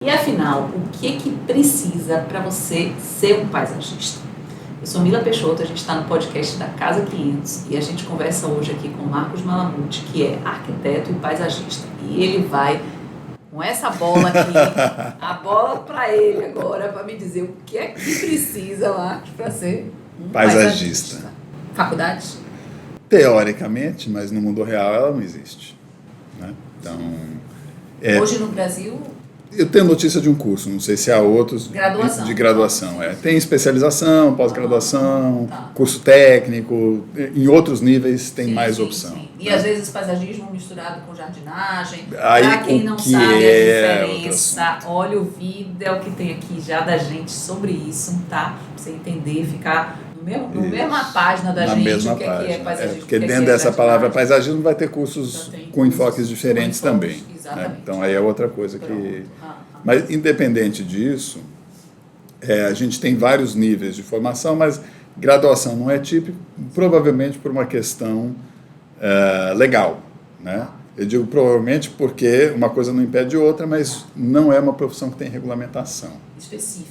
E afinal, o que precisa para você ser um paisagista? Eu sou Mila Peixoto, a gente está no podcast da Casa 500 e a gente conversa hoje aqui com Marcos Malamute, que é arquiteto e paisagista. E ele vai com essa bola aqui, a bola para ele agora, para me dizer o que é que precisa, Marcos, para ser um paisagista. Faculdade? Teoricamente, mas no mundo real ela não existe, né? Então, hoje no Brasil... Eu tenho notícia de um curso, não sei se há outros de graduação. Tem especialização, pós-graduação, curso técnico, em outros níveis tem mais opção. Sim. E às vezes paisagismo misturado com jardinagem. Para quem não sabe a diferença, olha o vídeo que tem aqui já da gente sobre isso, tá? Pra você entender, ficar na mesma página da gente, mesma o que página. É paisagismo. Porque dentro dessa palavra paisagismo vai ter cursos com enfoques diferentes também. Exatamente. Então aí é outra coisa que... Mas independente disso, a gente tem vários níveis de formação, mas graduação não é típico, provavelmente por uma questão legal, né? Eu digo provavelmente porque uma coisa não impede outra, mas não é uma profissão que tem regulamentação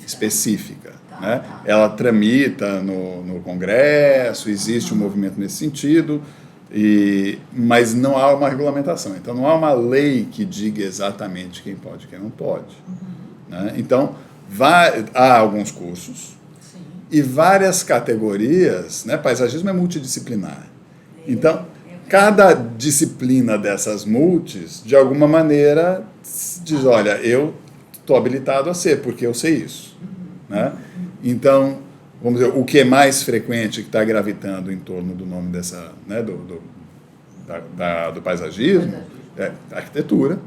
específica. Né? Ela tramita no Congresso, existe um movimento nesse sentido, mas não há uma regulamentação. Então, não há uma lei que diga exatamente quem pode e quem não pode. Né? Então, há alguns cursos e várias categorias. Né? Paisagismo é multidisciplinar. Então, cada disciplina dessas multis, de alguma maneira, diz, olha, eu estou habilitado a ser, porque eu sei isso. Né? Então, vamos dizer, o que é mais frequente que está gravitando em torno do nome dessa, né, do paisagismo, é a arquitetura,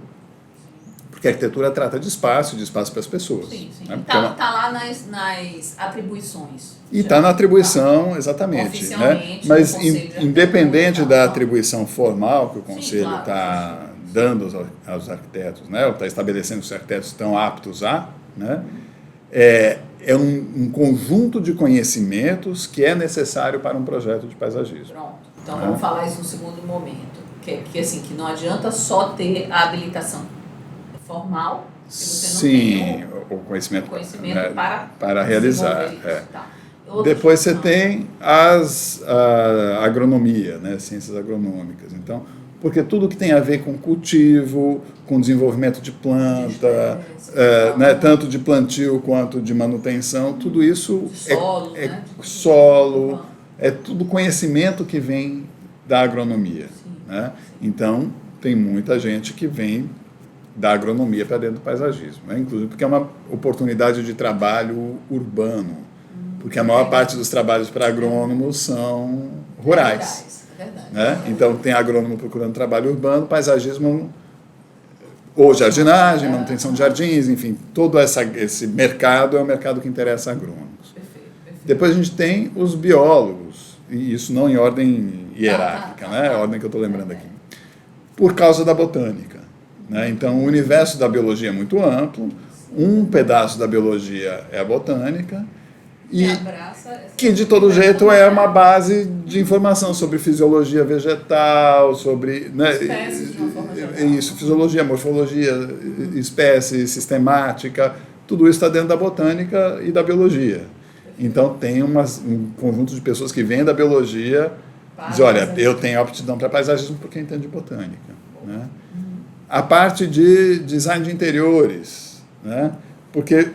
porque a arquitetura trata de espaço para as pessoas. Sim. Né? Está lá nas atribuições. E está na atribuição, exatamente. Né? Mas independente da atribuição formal que o Conselho está dando aos arquitetos, né, ou está estabelecendo que os arquitetos estão aptos a, né, é um conjunto de conhecimentos que é necessário para um projeto de paisagismo. Pronto. Então, vamos falar isso no segundo momento. Que não adianta só ter a habilitação formal, se você não tem o conhecimento para realizar. Depois você tem a agronomia, né, ciências agronômicas. Então, porque tudo que tem a ver com cultivo, com desenvolvimento de planta, né, tanto de plantio quanto de manutenção, tudo isso solo, é tudo conhecimento que vem da agronomia. Né? Então, tem muita gente que vem da agronomia para dentro do paisagismo, né? Inclusive porque é uma oportunidade de trabalho urbano, porque a maior parte dos trabalhos para agrônomos são rurais. Né? Então, tem agrônomo procurando trabalho urbano, paisagismo ou jardinagem, manutenção de jardins, enfim, todo esse mercado é um mercado que interessa a agrônomos. Perfeito. Depois a gente tem os biólogos, e isso não em ordem hierárquica, né? A ordem que eu estou lembrando aqui, por causa da botânica. Né? Então, o universo da biologia é muito amplo, um pedaço da biologia é a botânica, e que de todo jeito é uma base de informação sobre fisiologia vegetal, sobre, né, espécies, de uma forma geral. Isso, fisiologia, morfologia, espécie, sistemática, tudo isso está dentro da botânica e da biologia. Então tem um conjunto de pessoas que vêm da biologia e dizem, olha, eu tenho aptidão para paisagismo porque eu entendo de botânica. Né? A parte de design de interiores, né? Porque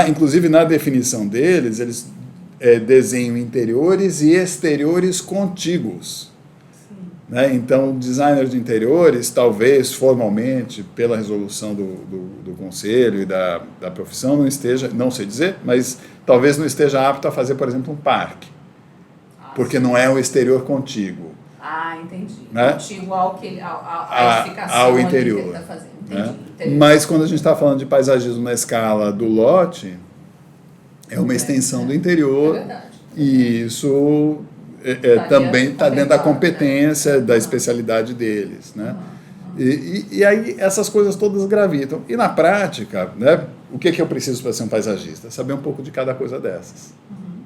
inclusive na definição deles, eles desenham interiores e exteriores contíguos. Né? Então, designer de interiores, talvez formalmente, pela resolução do conselho e da profissão, não esteja, não sei dizer, mas talvez não esteja apto a fazer, por exemplo, um parque, porque não é o exterior contíguo. Entendi. Né? Contíguo à edificação ao interior. Que ele está fazendo. Né? Mas quando a gente está falando de paisagismo na escala do lote, é uma extensão do interior, e isso também está dentro da competência, da especialidade deles. Né? E aí essas coisas todas gravitam. E na prática, né, o que eu preciso para ser um paisagista? Saber um pouco de cada coisa dessas.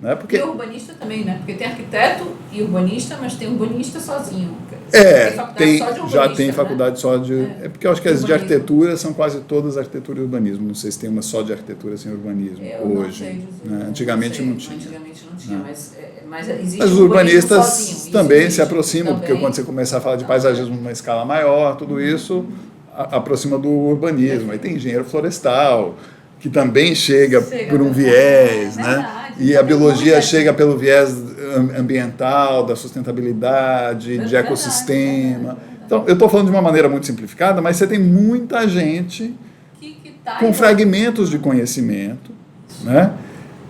Né? Porque... E o urbanista também, né? Porque tem arquiteto e urbanista, mas tem urbanista sozinho. Já tem faculdade só de... É porque eu acho que as de arquitetura são quase todas arquitetura e urbanismo. Não sei se tem uma só de arquitetura sem urbanismo hoje. Né? Antigamente não tinha. Antigamente não tinha, mas existe. Mas os urbanistas também se aproximam, porque quando você começar a falar de paisagismo numa escala maior, tudo isso aproxima do urbanismo. Aí tem engenheiro florestal, que também chega por um viés, né? E a biologia chega pelo viés ambiental, da sustentabilidade, de ecossistema. Então, eu estou falando de uma maneira muito simplificada, mas você tem muita gente com fragmentos de conhecimento, né?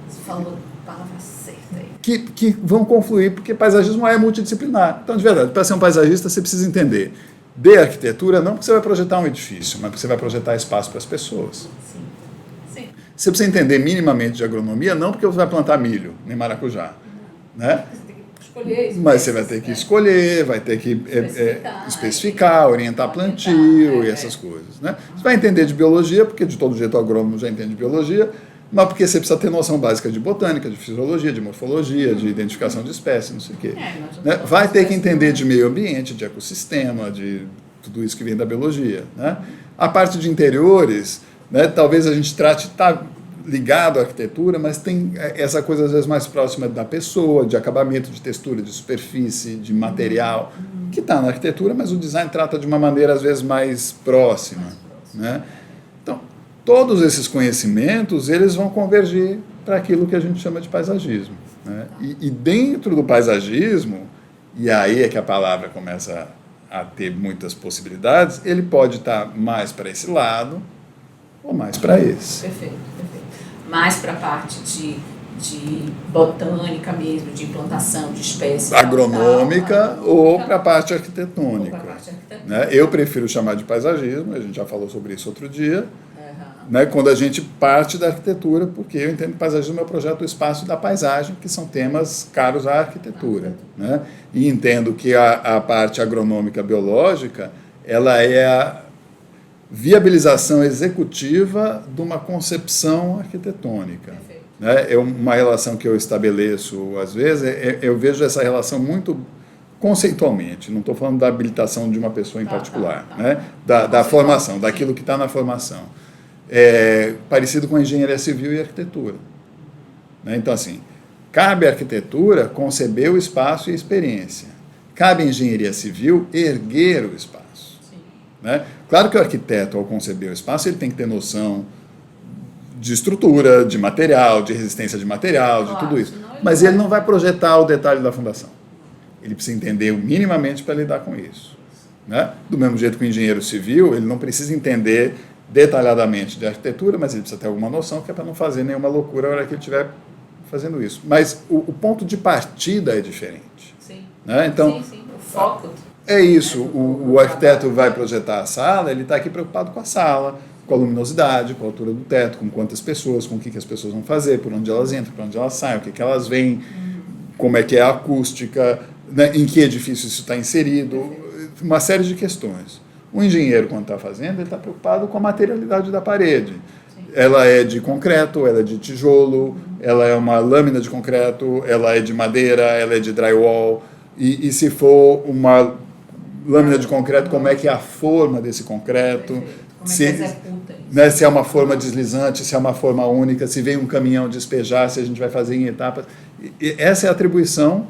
Você falou a palavra certa aí. Que vão confluir, porque paisagismo é multidisciplinar. Então, de verdade, para ser um paisagista, você precisa entender de arquitetura, não porque você vai projetar um edifício, mas porque você vai projetar espaço para as pessoas. Sim. Você precisa entender minimamente de agronomia, não porque você vai plantar milho, nem maracujá. Né? Você tem que escolher isso. Mas você vai ter que escolher, vai ter que especificar, orientar plantio e essas coisas. Né? Você vai entender de biologia, porque de todo jeito o agrônomo já entende de biologia, mas porque você precisa ter noção básica de botânica, de fisiologia, de morfologia, de identificação de espécies, não sei o quê. Né? Vai ter que entender de meio ambiente, de ecossistema, de tudo isso que vem da biologia. Né? A parte de interiores, né, talvez a gente trate, está ligado à arquitetura, mas tem essa coisa às vezes mais próxima da pessoa, de acabamento, de textura, de superfície, de material, que está na arquitetura, mas o design trata de uma maneira às vezes mais próxima. Né? Então, todos esses conhecimentos, eles vão convergir para aquilo que a gente chama de paisagismo. Né? E dentro do paisagismo, e aí é que a palavra começa a ter muitas possibilidades, ele pode estar mais para esse lado ou mais para esse. Perfeito. Mais para a parte de botânica mesmo, de implantação de espécies. Agronômica ou para a parte arquitetônica. Né? Eu prefiro chamar de paisagismo, a gente já falou sobre isso outro dia, né? Quando a gente parte da arquitetura, porque eu entendo que paisagismo é o projeto do espaço e da paisagem, que são temas caros à arquitetura. Né? E entendo que a parte agronômica biológica, ela é a viabilização executiva de uma concepção arquitetônica. Né? É uma relação que eu estabeleço, às vezes, eu vejo essa relação muito conceitualmente, não estou falando da habilitação de uma pessoa em particular, né? Da formação, daquilo que está na formação. Parecido com a engenharia civil e arquitetura. Né? Então, assim, cabe à arquitetura conceber o espaço e a experiência. Cabe à engenharia civil erguer o espaço. Né? Claro que o arquiteto, ao conceber o espaço, ele tem que ter noção de estrutura, de material, de resistência de material, de tudo isso. Mas ele não vai projetar o detalhe da fundação. Ele precisa entender minimamente para lidar com isso. Né? Do mesmo jeito que o engenheiro civil, ele não precisa entender detalhadamente de arquitetura, mas ele precisa ter alguma noção que é para não fazer nenhuma loucura na hora que ele estiver fazendo isso. Mas o ponto de partida é diferente. Sim. Né? Então, sim. O foco... É isso, o arquiteto vai projetar a sala, ele está aqui preocupado com a sala, com a luminosidade, com a altura do teto, com quantas pessoas, com o que as pessoas vão fazer, por onde elas entram, por onde elas saem, o que elas veem, como é que é a acústica, né, em que edifício isso está inserido, uma série de questões. O engenheiro, quando está fazendo, ele está preocupado com a materialidade da parede. Ela é de concreto, ela é de tijolo, ela é uma lâmina de concreto, ela é de madeira, ela é de drywall, e se for uma lâmina de concreto, como é que é a forma desse concreto, como é que executa isso? Né, se é uma forma deslizante, se é uma forma única, se vem um caminhão despejar, se a gente vai fazer em etapas. E essa é a atribuição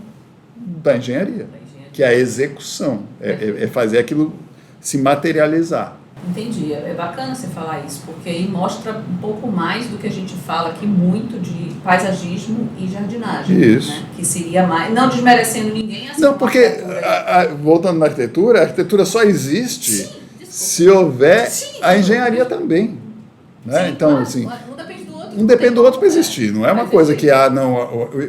da engenharia, que é a execução, é fazer aquilo se materializar. Entendi, é bacana você falar isso, porque aí mostra um pouco mais do que a gente fala aqui muito de paisagismo e jardinagem. Isso. Né? Que seria mais, não desmerecendo ninguém. Assim, não, porque, voltando na arquitetura, a arquitetura só existe se houver a engenharia também. Né? Sim, então, claro, assim, um depende do outro. Um depende do outro para existir. Não é uma coisa que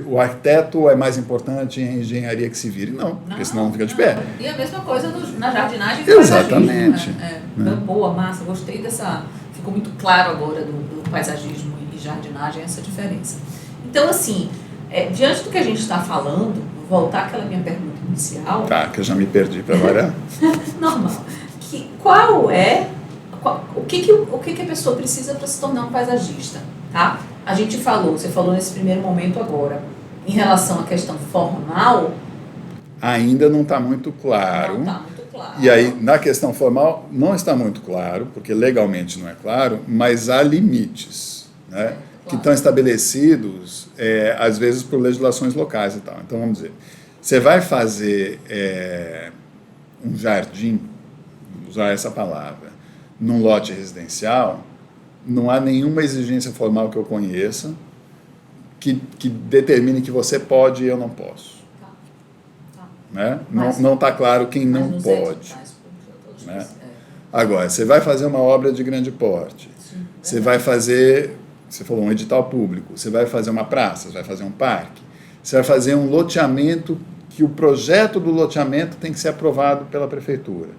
o arquiteto é mais importante em engenharia que se vire. Não, porque senão não fica de pé. E a mesma coisa na jardinagem. Exatamente. Boa, massa. Gostei dessa... Ficou muito claro agora do paisagismo e jardinagem essa diferença. Então, assim, diante do que a gente está falando, vou voltar àquela minha pergunta inicial. Tá, que eu já me perdi para variar. Normal. Qual é... O que a pessoa precisa para se tornar um paisagista? Tá? A gente falou, você falou nesse primeiro momento agora, Em relação à questão formal... Ainda não está muito claro. Não está muito claro. E aí, na questão formal, não está muito claro, porque legalmente não é claro, mas há limites, né, claro, que estão estabelecidos, às vezes, por legislações locais e tal. Então, vamos dizer, você vai fazer um jardim, usar essa palavra, num lote residencial, não há nenhuma exigência formal que eu conheça que determine que você pode e eu não posso. Né? Não está claro quem não pode. Né? Agora, você vai fazer uma obra de grande porte, você vai fazer, você falou, um edital público, você vai fazer uma praça, você vai fazer um parque, você vai fazer um loteamento que o projeto do loteamento tem que ser aprovado pela prefeitura.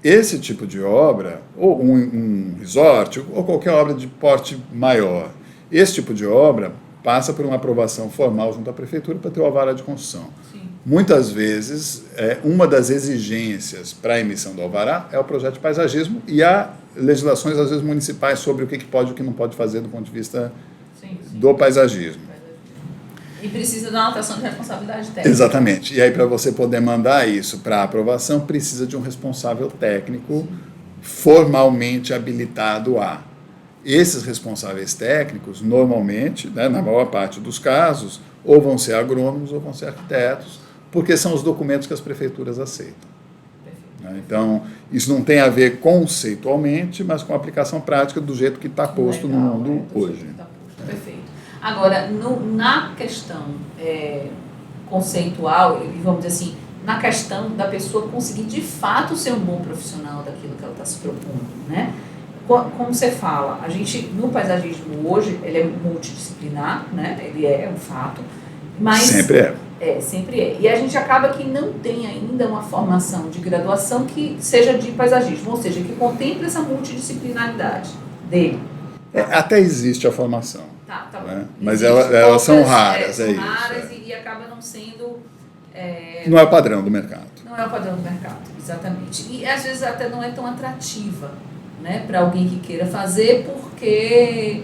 Esse tipo de obra, ou um resort, ou qualquer obra de porte maior, esse tipo de obra passa por uma aprovação formal junto à prefeitura para ter o alvará de construção. Sim. Muitas vezes, uma das exigências para a emissão do alvará é o projeto de paisagismo e há legislações, às vezes, municipais sobre o que pode e o que não pode fazer do ponto de vista do paisagismo. E precisa de uma anotação de responsabilidade técnica. Exatamente. E aí, para você poder mandar isso para aprovação, precisa de um responsável técnico formalmente habilitado a. Esses responsáveis técnicos, normalmente, né, na maior parte dos casos, ou vão ser agrônomos ou vão ser arquitetos, porque são os documentos que as prefeituras aceitam. Né? Então, isso não tem a ver conceitualmente, mas com a aplicação prática do jeito que está posto no mundo hoje. Perfeito. Agora, na questão conceitual, vamos dizer assim, na questão da pessoa conseguir de fato ser um bom profissional daquilo que ela está se propondo, né? Como você fala, a gente, no paisagismo hoje, ele é multidisciplinar, né? Ele é um fato, mas... Sempre é. Sempre é. E a gente acaba que não tem ainda uma formação de graduação que seja de paisagismo, ou seja, que contemple essa multidisciplinaridade dele. Até existe a formação. Tá bom. Né? Mas elas são raras, são isso. Raras e acaba não sendo... Não é o padrão do mercado. Não é o padrão do mercado, exatamente. E às vezes até não é tão atrativa, né, para alguém que queira fazer, porque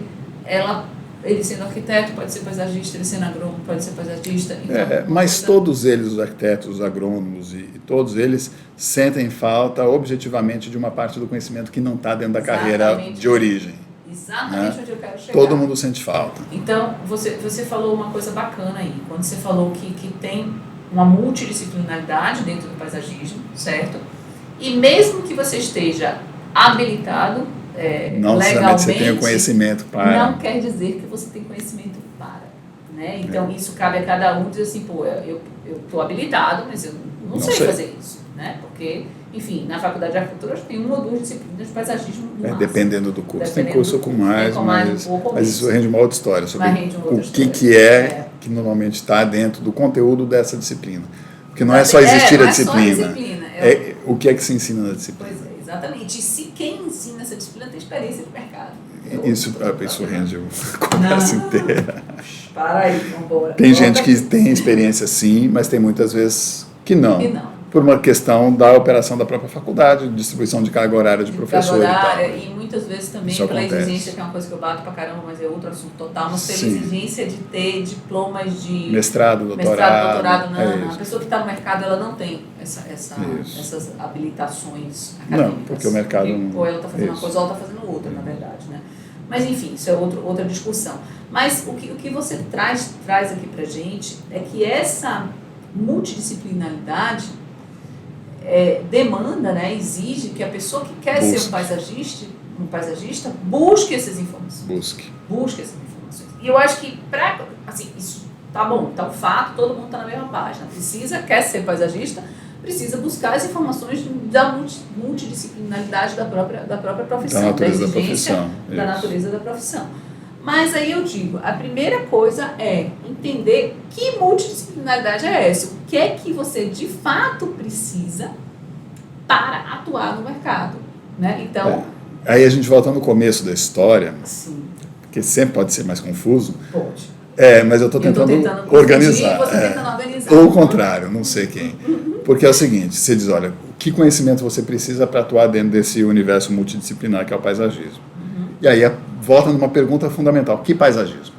ele sendo arquiteto pode ser paisagista, ele sendo agrônomo pode ser paisagista. Então, mas todos eles, os arquitetos, os agrônomos e todos eles sentem falta objetivamente de uma parte do conhecimento que não está dentro da carreira de origem. Exatamente, né? Onde eu quero chegar. Todo mundo sente falta. Então, você falou uma coisa bacana aí, quando você falou que tem uma multidisciplinaridade dentro do paisagismo, certo? E mesmo que você esteja habilitado não legalmente, você tem o conhecimento para... Não quer dizer que você tem conhecimento para. Né? Então, isso cabe a cada um dizer assim, pô, eu estou habilitado, mas eu não sei fazer isso. Né? Porque, enfim, na faculdade de arquitetura tem uma ou duas disciplinas de paisagismo no máximo. Dependendo do curso. Tem curso com mais, mas isso rende uma outra história sobre o que normalmente está dentro do conteúdo dessa disciplina. Porque não é só existir a disciplina. O que é que se ensina na disciplina. Pois é, exatamente. E se quem ensina essa disciplina tem experiência de mercado. Isso rende uma conversa inteira. Para aí, vamos embora. Tem gente que tem experiência sim, mas tem muitas vezes que não. Por uma questão da operação da própria faculdade, distribuição de carga horária de professor e tal. E muitas vezes também pela exigência, que é uma coisa que eu bato pra caramba, mas é outro assunto total, mas pela exigência de ter diplomas de... Mestrado, doutorado. Não. A pessoa que está no mercado, ela não tem essas habilitações acadêmicas. Não, porque o mercado... Ou ela está fazendo uma coisa ou ela está fazendo outra, na verdade, né? Mas, enfim, isso é outra discussão. Mas o que você traz aqui pra gente é que essa multidisciplinaridade demanda, né, exige que a pessoa que quer ser um paisagista busque essas informações. Busque essas informações. E eu acho que, isso tá bom, tá um fato, todo mundo está na mesma página. Quer ser paisagista, precisa buscar as informações da multidisciplinaridade da própria profissão, da exigência da natureza da profissão. Mas aí eu digo, a primeira coisa é entender que multidisciplinaridade é essa, o que é que você de fato precisa para atuar no mercado, né? Então... Aí a gente volta no começo da história, sim, porque sempre pode ser mais confuso. Pode. Mas eu estou tentando organizar. Você tentando organizar. Ou o contrário, não sei quem. Porque é o seguinte, você diz, olha, que conhecimento você precisa para atuar dentro desse universo multidisciplinar que é o paisagismo? E aí volta numa pergunta fundamental, que paisagismo?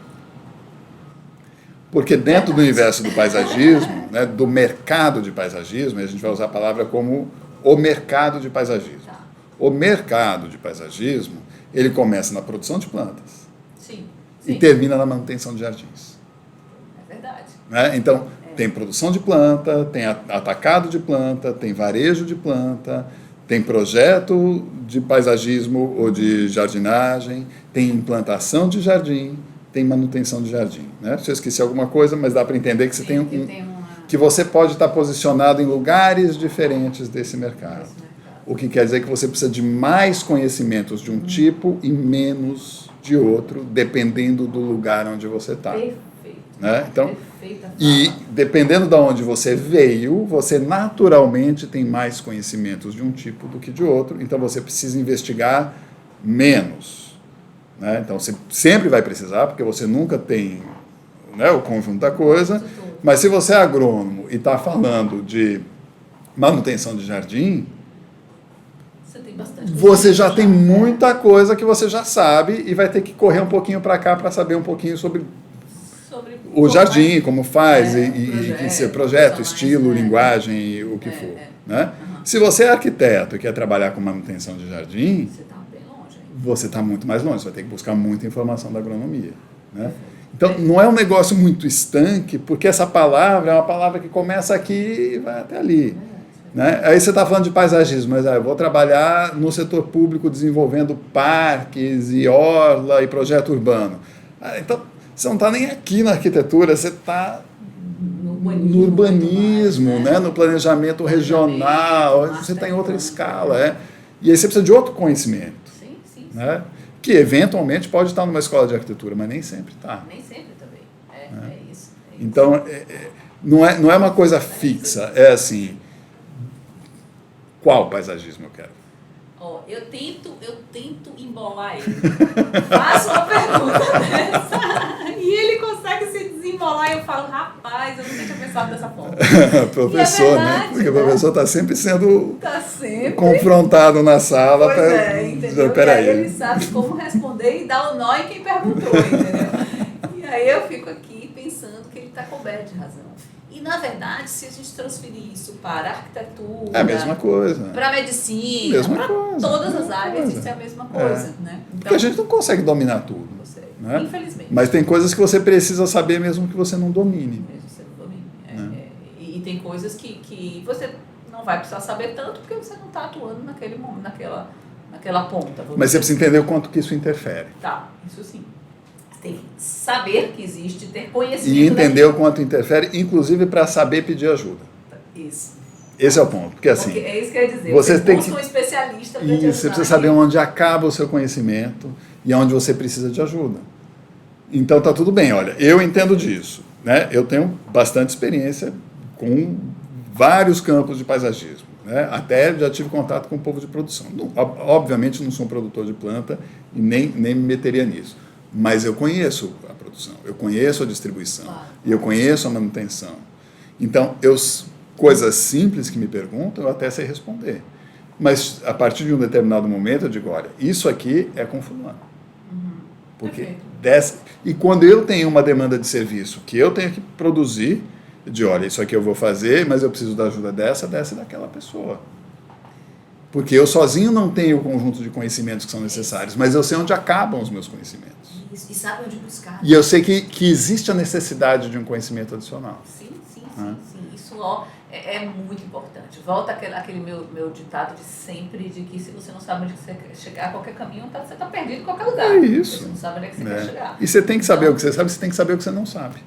Porque dentro do universo do paisagismo, né, do mercado de paisagismo, a gente vai usar a palavra como o mercado de paisagismo. Tá. O mercado de paisagismo, ele começa na produção de plantas. Sim. E termina na manutenção de jardins. É verdade. Né? Então, tem produção de planta, tem atacado de planta, tem varejo de planta, tem projeto de paisagismo ou de jardinagem, tem implantação de jardim, tem manutenção de jardim. Né? Se eu esqueci alguma coisa, mas dá para entender que você tem que você pode estar posicionado em lugares diferentes desse mercado. O que quer dizer que você precisa de mais conhecimentos de um tipo e menos de outro, dependendo do lugar onde você está. Né? Então, e dependendo de onde você veio, você naturalmente tem mais conhecimentos de um tipo do que de outro, então você precisa investigar menos. Né? Então, você sempre vai precisar, porque você nunca tem, né, o conjunto da coisa, mas se você é agrônomo e está falando de manutenção de jardim, você já tem muita coisa que você já sabe e vai ter que correr um pouquinho para cá para saber um pouquinho sobre o jardim, como faz, e projeto, estilo, linguagem, e o que for. Né? Se você é arquiteto e quer trabalhar com manutenção de jardim, você está bem longe. Você está muito mais longe, você vai ter que buscar muita informação da agronomia. Né? Então, não é um negócio muito estanque, porque essa palavra é uma palavra que começa aqui e vai até ali. Né? Aí você está falando de paisagismo, mas eu vou trabalhar no setor público desenvolvendo parques e orla e projeto urbano. Então, você não está nem aqui na arquitetura, você está no urbanismo, né? No planejamento regional, você está em outra escala. E aí você precisa de outro conhecimento. Sim. Né? Que eventualmente pode estar numa escola de arquitetura, mas nem sempre está. Nem sempre também. É isso. Então, não é uma coisa fixa, é assim, qual paisagismo eu quero? Eu tento embolar ele. Faço uma pergunta dessa e ele consegue se desembolar e eu falo, rapaz, eu nunca tinha pensado dessa forma. Professor, verdade, né? Porque o professor está sempre sendo sempre confrontado na sala. Entendeu? Peraí. E aí ele sabe como responder e dar o nó em quem perguntou, entendeu? E aí eu fico aqui pensando que ele está coberto de razão. E, na verdade, se a gente transferir isso para a arquitetura... É a mesma coisa. Para a medicina, para todas as áreas, isso é a mesma coisa. Né? Então, porque a gente não consegue dominar tudo. Né? Infelizmente. Mas tem coisas que você precisa saber mesmo que você não domine. Mesmo que você não domine. E tem coisas que você não vai precisar saber tanto porque você não está atuando naquela ponta. Mas você precisa entender o quanto que isso interfere. Tá, isso sim. Tem que saber que existe, ter conhecimento. E entender o quanto interfere, inclusive para saber pedir ajuda. Isso. Esse é o ponto. Porque assim. É isso que eu ia dizer. Você tem que um especialista para te ajudar. Você precisa saber onde acaba o seu conhecimento e onde você precisa de ajuda. Então tá tudo bem, olha, eu entendo disso. Né? Eu tenho bastante experiência com vários campos de paisagismo. Né? Até já tive contato com o povo de produção. Obviamente não sou um produtor de planta e nem me meteria nisso. Mas eu conheço a produção, eu conheço a distribuição, e eu conheço a manutenção. Então, coisas simples que me perguntam, eu até sei responder. Mas, a partir de um determinado momento, eu digo, olha, isso aqui é com fulano. Porque e quando eu tenho uma demanda de serviço que eu tenho que produzir, eu digo, olha, isso aqui eu vou fazer, mas eu preciso da ajuda dessa e daquela pessoa. Porque eu sozinho não tenho o conjunto de conhecimentos que são necessários, mas eu sei onde acabam os meus conhecimentos. E sabe onde buscar. E eu sei que existe a necessidade de um conhecimento adicional. Sim. Isso é muito importante. Volta aquele meu ditado de sempre, de que se você não sabe onde você quer chegar, qualquer caminho, você está perdido em qualquer lugar. É isso. Você não sabe onde é que você quer chegar. E você tem que saber o que você sabe, você tem que saber o que você não sabe.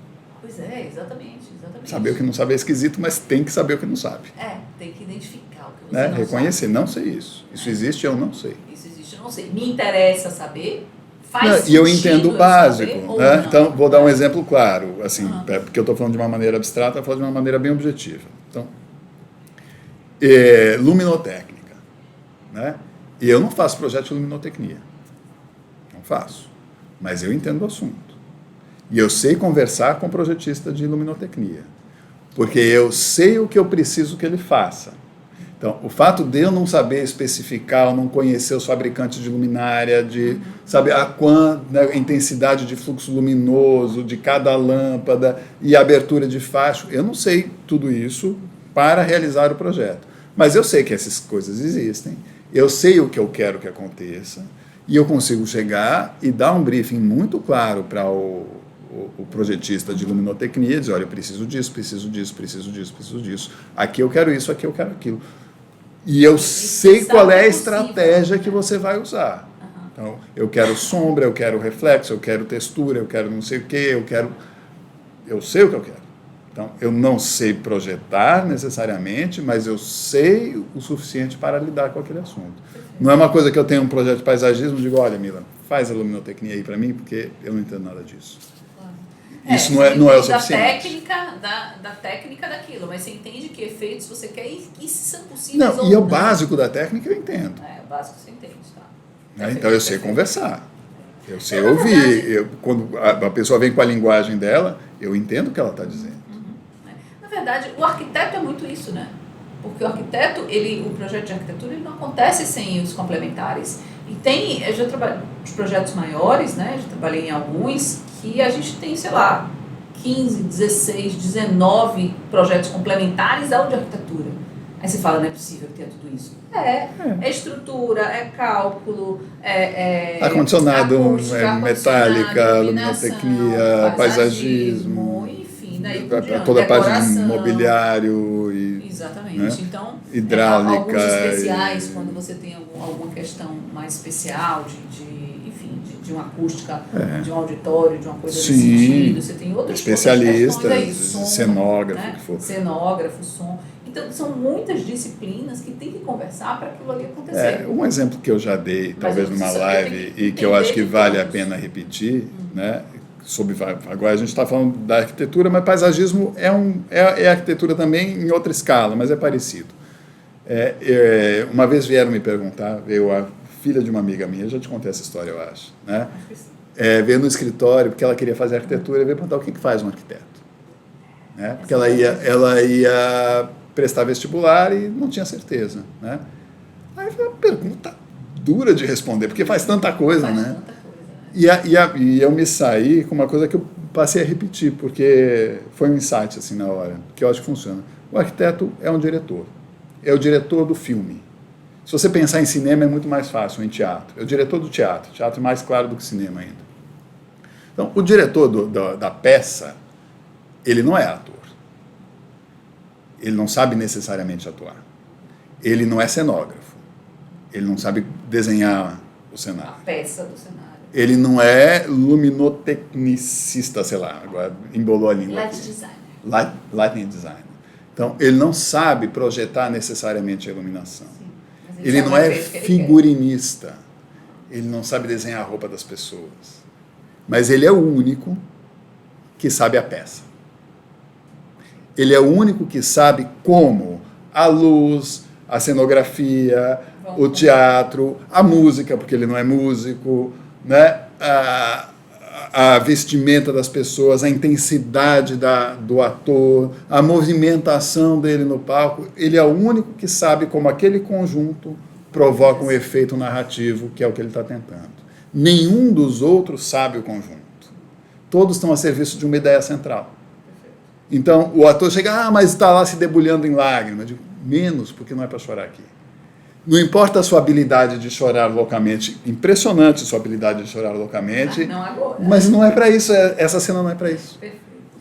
Pois é, exatamente. Saber o que não sabe é esquisito, mas tem que saber o que não sabe. Tem que identificar o que você não reconhecer, sabe. não sei isso. Isso existe, eu não sei. Isso existe, eu não sei. Me interessa saber, e eu entendo o básico. Né? Então, vou dar um exemplo claro, assim, porque eu estou falando de uma maneira abstrata, eu falo de uma maneira bem objetiva. Então, luminotécnica. Né? E eu não faço projeto de luminotecnia. Não faço. Mas eu entendo o assunto. E eu sei conversar com o projetista de luminotecnia. Porque eu sei o que eu preciso que ele faça. Então, o fato de eu não saber especificar, eu não conhecer os fabricantes de luminária, de saber a intensidade de fluxo luminoso de cada lâmpada e a abertura de faixa, eu não sei tudo isso para realizar o projeto. Mas eu sei que essas coisas existem, eu sei o que eu quero que aconteça, e eu consigo chegar e dar um briefing muito claro para o projetista de luminotecnia, dizer, olha, eu preciso disso, preciso disso, preciso disso, preciso disso, aqui eu quero isso, aqui eu quero aquilo. E eu sei qual é a estratégia que você vai usar. Então, eu quero sombra, eu quero reflexo, eu quero textura, eu quero não sei o quê, eu sei o que eu quero. Então, eu não sei projetar necessariamente, mas eu sei o suficiente para lidar com aquele assunto. Não é uma coisa que eu tenho um projeto de paisagismo e digo, olha, Mila, faz a luminotecnia aí para mim, porque eu não entendo nada disso. Isso não é o suficiente. Da técnica daquilo, mas você entende que efeitos você quer e se são possíveis não, ou e não. o básico da técnica eu entendo. O básico você entende, tá? Então eu sei conversar, eu sei ouvir. Quando a pessoa vem com a linguagem dela, eu entendo o que ela está dizendo. Na verdade, o arquiteto é muito isso, né? Porque o arquiteto, o projeto de arquitetura, ele não acontece sem os complementares. E eu já trabalhei em projetos maiores, né? Já trabalhei em alguns que a gente tem, sei lá, 15, 16, 19 projetos complementares ao de arquitetura. Aí você fala, não é possível ter tudo isso. É estrutura, é cálculo, ar-condicionado, acústica, metálica, luminotecnia, paisagismo, enfim, daí toda a parte de mobiliário e exatamente. Né? Então, hidráulica, alguns especiais, quando você tem alguma questão mais especial de uma acústica, de um auditório, de uma coisa desse sentido, você tem outros especialistas, aí, som, cenógrafo, né? que for. Cenógrafo, som. Então, são muitas disciplinas que tem que conversar para aquilo ali acontecer. Um exemplo que eu já dei, talvez numa live, e que eu acho que vale a pena repetir, né? Agora a gente está falando da arquitetura, mas paisagismo é arquitetura também em outra escala, mas é parecido. Uma vez vieram me perguntar, veio a filha de uma amiga minha, já te contei essa história, eu acho, né? Acho que sim. Veio no escritório, porque ela queria fazer arquitetura, e veio perguntar o que faz um arquiteto. Né? Porque ela ia prestar vestibular e não tinha certeza. Né? Aí foi uma pergunta dura de responder, porque faz tanta coisa, né? E eu me saí com uma coisa que eu passei a repetir, porque foi um insight assim na hora, que eu acho que funciona. O arquiteto é um diretor. É o diretor do filme. Se você pensar em cinema, é muito mais fácil, em teatro. É o diretor do teatro. Teatro é mais claro do que cinema ainda. Então, o diretor da peça, ele não é ator. Ele não sabe necessariamente atuar. Ele não é cenógrafo. Ele não sabe desenhar o cenário. A peça do cenário. Ele não é luminotecnicista, sei lá, agora embolou a língua. Lighting designer. Então, ele não sabe projetar necessariamente a iluminação. Sim, ele não é figurinista. Ele não sabe desenhar a roupa das pessoas. Mas ele é o único que sabe a peça. Ele é o único que sabe como a luz, a cenografia, o teatro, a música, porque ele não é músico, né? A vestimenta das pessoas, a intensidade do ator, a movimentação dele no palco. Ele é o único que sabe como aquele conjunto provoca um efeito narrativo, que é o que ele está tentando. Nenhum dos outros sabe o conjunto. Todos estão a serviço de uma ideia central. Então, o ator chega, mas está lá se debulhando em lágrimas. Eu digo, menos, porque não é para chorar aqui. Não importa a sua habilidade de chorar loucamente, impressionante a sua habilidade de chorar loucamente, não agora. Mas não é para isso, essa cena não é para isso.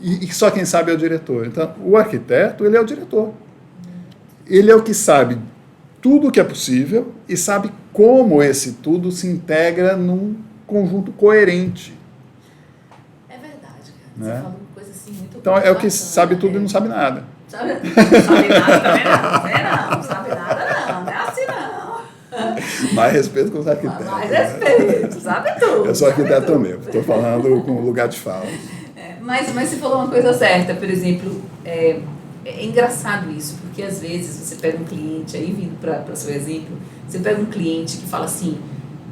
E só quem sabe é o diretor. Então, o arquiteto, ele é o diretor. Ele é o que sabe tudo o que é possível e sabe como esse tudo se integra num conjunto coerente. É verdade, cara. Né? Você falou uma coisa assim muito Então, é o que sabe tudo e não sabe nada. Não sabe nada também não sabe nada não é assim não. Mais respeito com os arquitetos. Mais respeito, sabe tudo. Eu sou arquiteto mesmo, estou falando com lugar de fala. Mas você falou uma coisa certa, por exemplo, é engraçado isso, porque às vezes você pega um cliente, aí vindo para seu exemplo, você pega um cliente que fala assim,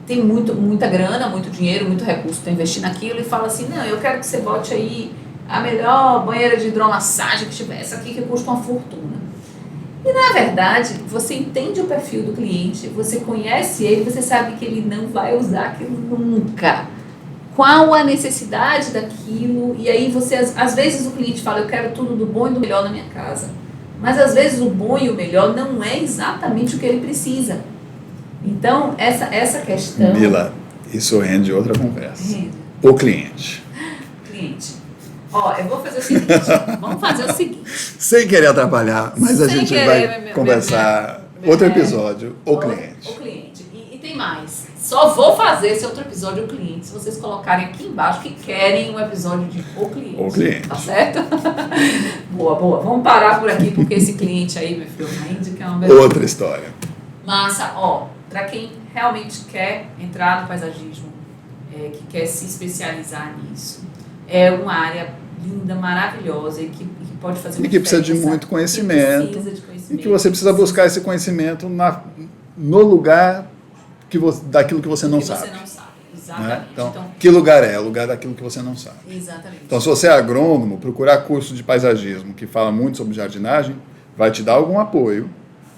tem muita grana, muito dinheiro, muito recurso para investir naquilo e fala assim, não, eu quero que você bote aí a melhor banheira de hidromassagem que tiver, essa aqui que custa uma fortuna. E, na verdade, você entende o perfil do cliente, você conhece ele, você sabe que ele não vai usar aquilo nunca. Qual a necessidade daquilo? E aí você, às vezes o cliente fala, eu quero tudo do bom e do melhor na minha casa. Mas às vezes o bom e o melhor não é exatamente o que ele precisa. Então, essa questão... Mila, isso rende outra conversa. Rende. O cliente. Cliente. Ó, eu vou fazer o seguinte, vamos fazer o seguinte. Sem querer atrapalhar, mas a Sem gente querer, vai conversar outro episódio, o cliente. O cliente. E tem mais. Só vou fazer esse outro episódio, o cliente, se vocês colocarem aqui embaixo que querem um episódio de o cliente. O cliente. Tá certo? Boa. Vamos parar por aqui, porque esse cliente aí, meu filho, rende que é uma beleza. Outra história. Massa, ó, pra quem realmente quer entrar no paisagismo, que quer se especializar nisso, é uma área linda, maravilhosa e que pode fazer uma E que precisa de muito conhecimento. E que você precisa buscar esse conhecimento no lugar daquilo que você não sabe. Você não sabe, exatamente. Né? Então, que lugar é? O lugar daquilo que você não sabe. Exatamente. Então, se você é agrônomo, procurar curso de paisagismo que fala muito sobre jardinagem, vai te dar algum apoio,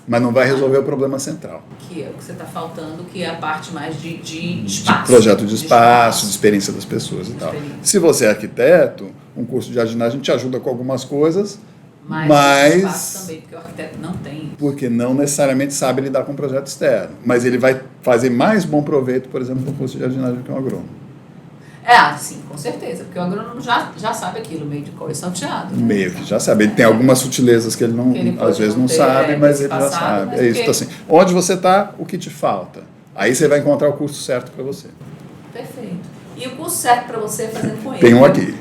mas não vai resolver o problema central. Que é o que você está faltando, que é a parte mais de espaço. De projeto de espaço, de experiência das pessoas e tal. Se você é arquiteto, um curso de jardinagem te ajuda com algumas coisas, mas espaço também, porque o arquiteto não tem. Porque não necessariamente sabe lidar com um projeto externo. Mas ele vai fazer mais bom proveito, por exemplo, no curso de jardinagem que um agrônomo. Sim, com certeza, porque o agrônomo já sabe aquilo, meio de cor e salteado. Né? Meio que já sabe. Ele tem algumas sutilezas que ele não, às vezes não sabe, mas ele já sabe. É isso, então, assim, onde você está, o que te falta. Aí você vai encontrar o curso certo para você. Perfeito. E o curso certo para você é fazendo com ele. Tem um aqui.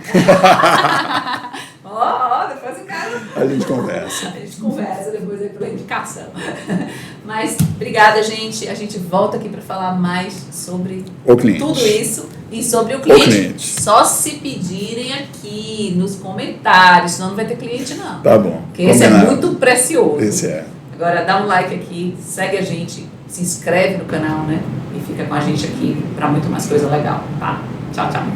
Depois o cara... A gente conversa. A gente conversa depois aí pela indicação. Mas, obrigada, gente. A gente volta aqui para falar mais sobre tudo isso e sobre o cliente. Só se pedirem aqui nos comentários, senão não vai ter cliente, não. Tá bom. Porque esse é muito precioso. Esse é. Agora, dá um like aqui, segue a gente, se inscreve no canal, né? E fica com a gente aqui para muito mais coisa legal, tá? Tchau, tchau.